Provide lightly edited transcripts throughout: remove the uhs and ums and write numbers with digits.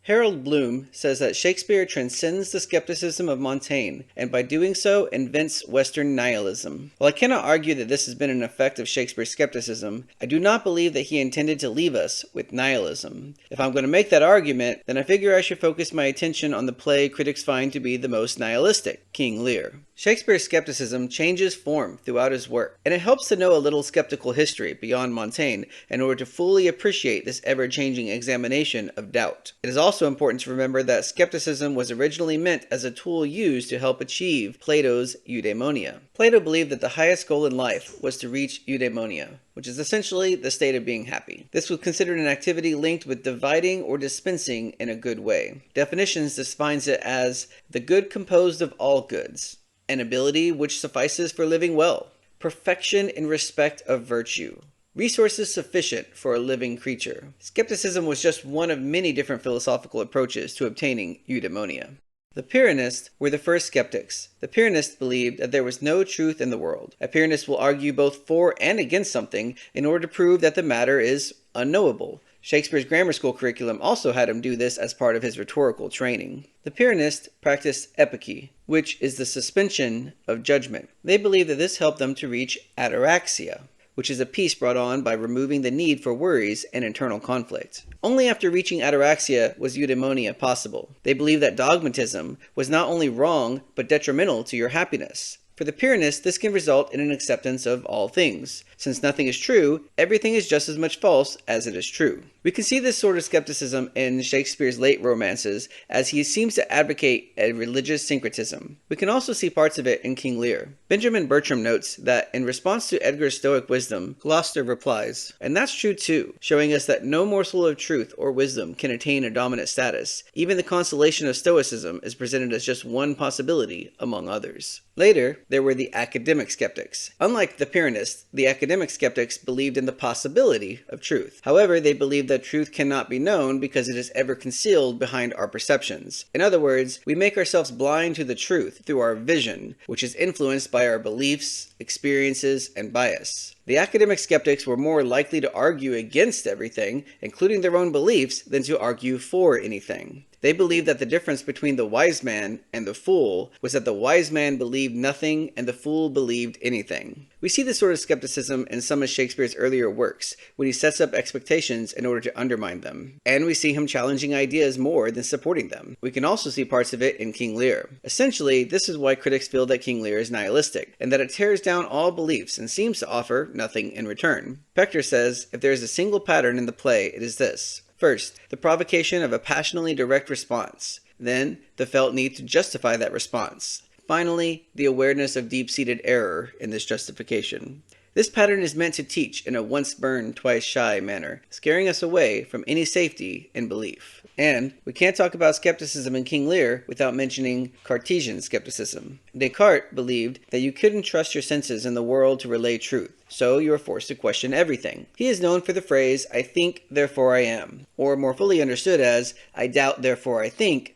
Harold Bloom says that Shakespeare transcends the skepticism of Montaigne, and by doing so invents Western nihilism. While I cannot argue that this has been an effect of Shakespeare's skepticism, I do not believe that he intended to leave us with nihilism. If I'm going to make that argument, then I figure I should focus my attention on the play critics find to be the most nihilistic, King Lear. Shakespeare's skepticism changes form throughout his work, and it helps to know a little skeptical history beyond Montaigne in order to fully appreciate this ever-changing examination of doubt. It is also important to remember that skepticism was originally meant as a tool used to help achieve Plato's eudaimonia. Plato believed that the highest goal in life was to reach eudaimonia, which is essentially the state of being happy. This was considered an activity linked with dividing or dispensing in a good way. Definitions defines it as the good composed of all goods, an ability which suffices for living well, perfection in respect of virtue, resources sufficient for a living creature. Skepticism was just one of many different philosophical approaches to obtaining eudaimonia. The Pyrrhonists were the first skeptics. The Pyrrhonists believed that there was no truth in the world. A Pyrrhonist will argue both for and against something in order to prove that the matter is unknowable. Shakespeare's grammar school curriculum also had him do this as part of his rhetorical training. The Pyrrhonists practiced epike, which is the suspension of judgment. They believed that this helped them to reach ataraxia, which is a peace brought on by removing the need for worries and internal conflict. Only after reaching ataraxia was eudaimonia possible. They believed that dogmatism was not only wrong, but detrimental to your happiness. For the Pyrrhonists, this can result in an acceptance of all things. Since nothing is true, everything is just as much false as it is true. We can see this sort of skepticism in Shakespeare's late romances, as he seems to advocate a religious syncretism. We can also see parts of it in King Lear. Benjamin Bertram notes that in response to Edgar's stoic wisdom, Gloucester replies, "And that's true too," showing us that no morsel of truth or wisdom can attain a dominant status. Even the consolation of Stoicism is presented as just one possibility among others. Later, there were the academic skeptics. Unlike the Pyrrhonists, the academic skeptics believed in the possibility of truth. However, they believed that truth cannot be known because it is ever concealed behind our perceptions. In other words, we make ourselves blind to the truth through our vision, which is influenced by our beliefs, experiences, and bias. The academic skeptics were more likely to argue against everything, including their own beliefs, than to argue for anything. They believed that the difference between the wise man and the fool was that the wise man believed nothing and the fool believed anything. We see this sort of skepticism in some of Shakespeare's earlier works, when he sets up expectations in order to undermine them. And we see him challenging ideas more than supporting them. We can also see parts of it in King Lear. Essentially, this is why critics feel that King Lear is nihilistic, and that it tears down all beliefs and seems to offer nothing in return. Pector says, if there is a single pattern in the play, it is this. First, the provocation of a passionately direct response. Then, the felt need to justify that response. Finally, the awareness of deep-seated error in this justification. This pattern is meant to teach in a once burned, twice shy manner, scaring us away from any safety in belief. And we can't talk about skepticism in King Lear without mentioning Cartesian skepticism. Descartes believed that you couldn't trust your senses in the world to relay truth, so you are forced to question everything. He is known for the phrase, "I think, therefore I am," or more fully understood as, "I doubt, therefore I think,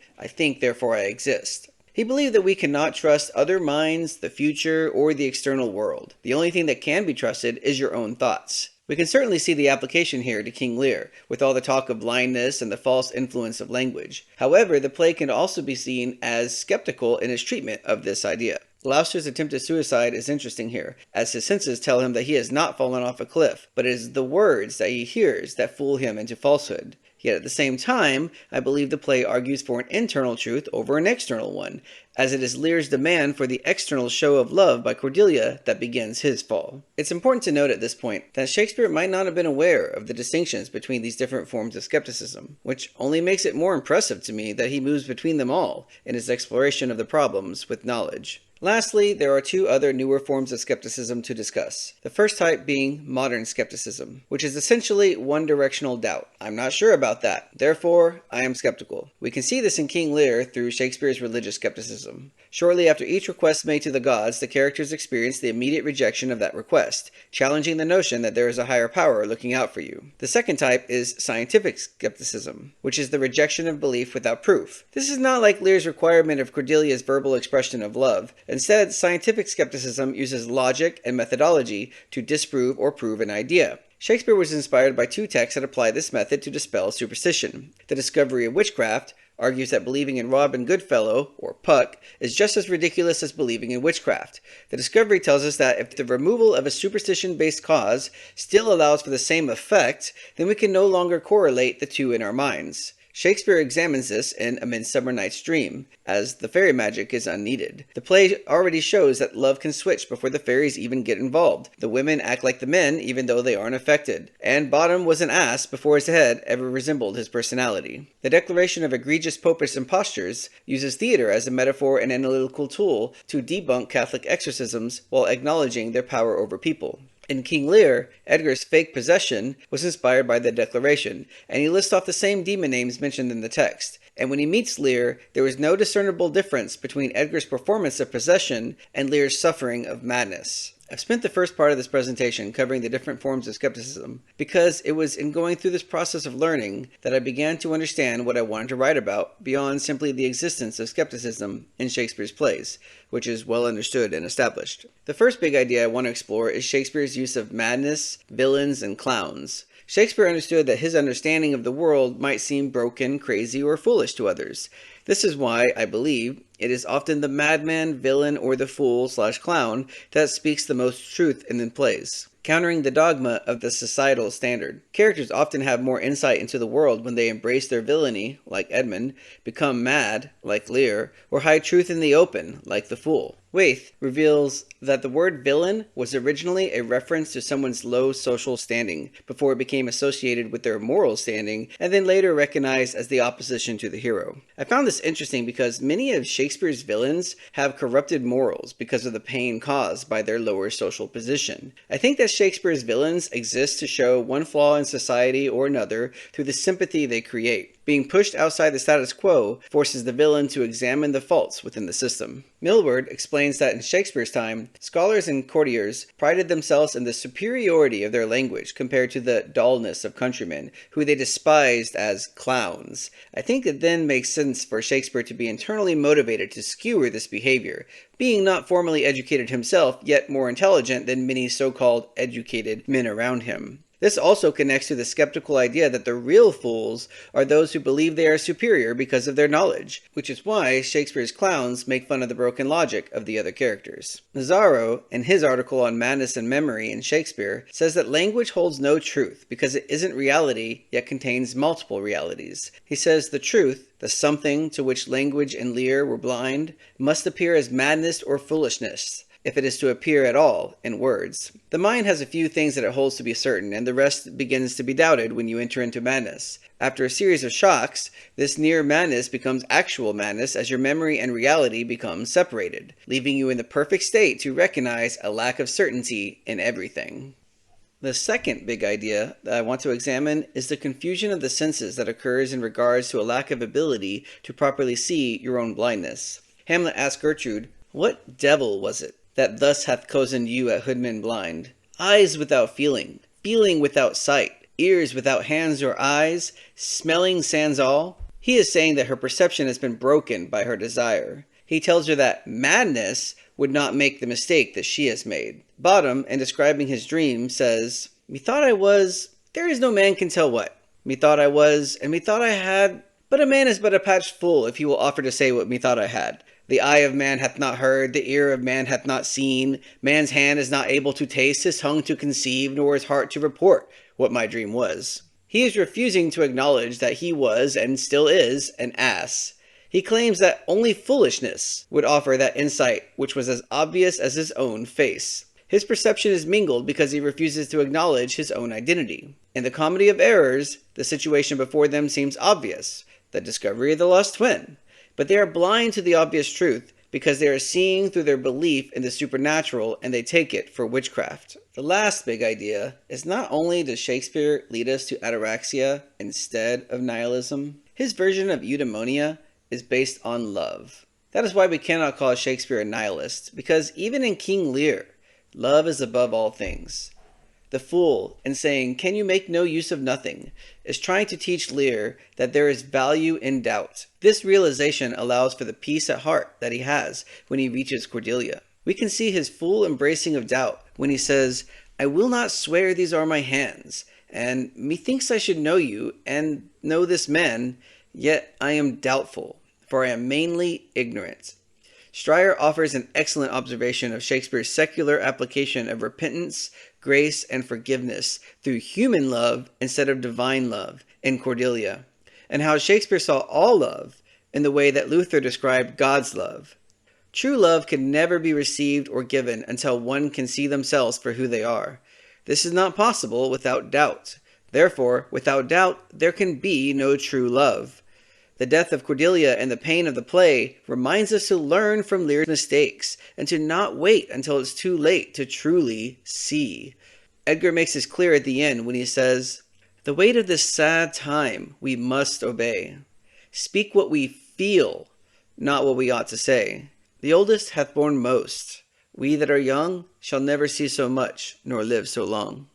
therefore I exist." He believed that we cannot trust other minds, the future, or the external world. The only thing that can be trusted is your own thoughts. We can certainly see the application here to King Lear, with all the talk of blindness and the false influence of language. However, the play can also be seen as skeptical in its treatment of this idea. Gloucester's attempted suicide is interesting here, as his senses tell him that he has not fallen off a cliff, but it is the words that he hears that fool him into falsehood. Yet at the same time, I believe the play argues for an internal truth over an external one, as it is Lear's demand for the external show of love by Cordelia that begins his fall. It's important to note at this point that Shakespeare might not have been aware of the distinctions between these different forms of skepticism, which only makes it more impressive to me that he moves between them all in his exploration of the problems with knowledge. Lastly, there are two other newer forms of skepticism to discuss. The first type being modern skepticism, which is essentially one-directional doubt. I'm not sure about that, therefore I am skeptical. We can see this in King Lear through Shakespeare's religious skepticism. Shortly after each request made to the gods, the characters experience the immediate rejection of that request, challenging the notion that there is a higher power looking out for you. The second type is scientific skepticism, which is the rejection of belief without proof. This is not like Lear's requirement of Cordelia's verbal expression of love. Instead, scientific skepticism uses logic and methodology to disprove or prove an idea. Shakespeare was inspired by two texts that apply this method to dispel superstition. The Discovery of Witchcraft argues that believing in Robin Goodfellow, or Puck, is just as ridiculous as believing in witchcraft. The discovery tells us that if the removal of a superstition-based cause still allows for the same effect, then we can no longer correlate the two in our minds. Shakespeare examines this in A Midsummer Night's Dream, as the fairy magic is unneeded. The play already shows that love can switch before the fairies even get involved. The women act like the men even though they aren't affected. And Bottom was an ass before his head ever resembled his personality. The Declaration of Egregious Popish Impostures uses theater as a metaphor and analytical tool to debunk Catholic exorcisms while acknowledging their power over people. In King Lear, Edgar's fake possession was inspired by the Declaration, and he lists off the same demon names mentioned in the text. And when he meets Lear, there was no discernible difference between Edgar's performance of possession and Lear's suffering of madness. I've spent the first part of this presentation covering the different forms of skepticism because it was in going through this process of learning that I began to understand what I wanted to write about beyond simply the existence of skepticism in Shakespeare's plays, which is well understood and established. The first big idea I want to explore is Shakespeare's use of madness, villains, and clowns. Shakespeare understood that his understanding of the world might seem broken, crazy, or foolish to others. This is why, I believe, it is often the madman, villain, or the fool/clown that speaks the most truth in the plays, countering the dogma of the societal standard. Characters often have more insight into the world when they embrace their villainy, like Edmund, become mad, like Lear, or hide truth in the open, like the fool. Waithe reveals that the word villain was originally a reference to someone's low social standing before it became associated with their moral standing and then later recognized as the opposition to the hero. I found this interesting because many of Shakespeare's villains have corrupted morals because of the pain caused by their lower social position. I think that Shakespeare's villains exist to show one flaw in society or another through the sympathy they create. Being pushed outside the status quo forces the villain to examine the faults within the system. Millward explains that in Shakespeare's time, scholars and courtiers prided themselves in the superiority of their language compared to the dullness of countrymen, who they despised as clowns. I think it then makes sense for Shakespeare to be internally motivated to skewer this behavior, being not formally educated himself, yet more intelligent than many so-called educated men around him. This also connects to the skeptical idea that the real fools are those who believe they are superior because of their knowledge, which is why Shakespeare's clowns make fun of the broken logic of the other characters. Nazaro, in his article on madness and memory in Shakespeare, says that language holds no truth because it isn't reality yet contains multiple realities. He says the truth, the something to which language and Lear were blind, must appear as madness or foolishness, if it is to appear at all in words. The mind has a few things that it holds to be certain, and the rest begins to be doubted when you enter into madness. After a series of shocks, this near madness becomes actual madness as your memory and reality become separated, leaving you in the perfect state to recognize a lack of certainty in everything. The second big idea that I want to examine is the confusion of the senses that occurs in regards to a lack of ability to properly see your own blindness. Hamlet asked Gertrude, "What devil was it that thus hath cozened you at hoodman blind? Eyes without feeling, feeling without sight, ears without hands or eyes, smelling sans all." He is saying that her perception has been broken by her desire. He tells her that madness would not make the mistake that she has made. Bottom, in describing his dream, says, "Methought I was, there is no man can tell what. Methought I was, and methought I had, but a man is but a patched fool if he will offer to say what methought I had. The eye of man hath not heard, the ear of man hath not seen, man's hand is not able to taste, his tongue to conceive, nor his heart to report what my dream was." He is refusing to acknowledge that he was, and still is, an ass. He claims that only foolishness would offer that insight which was as obvious as his own face. His perception is mingled because he refuses to acknowledge his own identity. In the Comedy of Errors, the situation before them seems obvious, the discovery of the lost twin. But they are blind to the obvious truth because they are seeing through their belief in the supernatural and they take it for witchcraft. The last big idea is not only does Shakespeare lead us to ataraxia instead of nihilism, his version of eudaimonia is based on love. That is why we cannot call Shakespeare a nihilist, because even in King Lear, love is above all things. The fool, in saying, "Can you make no use of nothing?" is trying to teach Lear that there is value in doubt. This realization allows for the peace at heart that he has when he reaches Cordelia. We can see his full embracing of doubt when he says, I will not swear these are my hands, and methinks I should know you, and know this man, yet I am doubtful, for I am mainly ignorant. Stryer offers an excellent observation of Shakespeare's secular application of repentance, grace, and forgiveness through human love instead of divine love in Cordelia, and how Shakespeare saw all love in the way that Luther described God's love. True love can never be received or given until one can see themselves for who they are. This is not possible without doubt. Therefore, without doubt, there can be no true love. The death of Cordelia and the pain of the play reminds us to learn from Lear's mistakes and to not wait until it's too late to truly see. Edgar makes this clear at the end when he says, "The weight of this sad time we must obey. Speak what we feel, not what we ought to say. The oldest hath borne most. We that are young shall never see so much, nor live so long."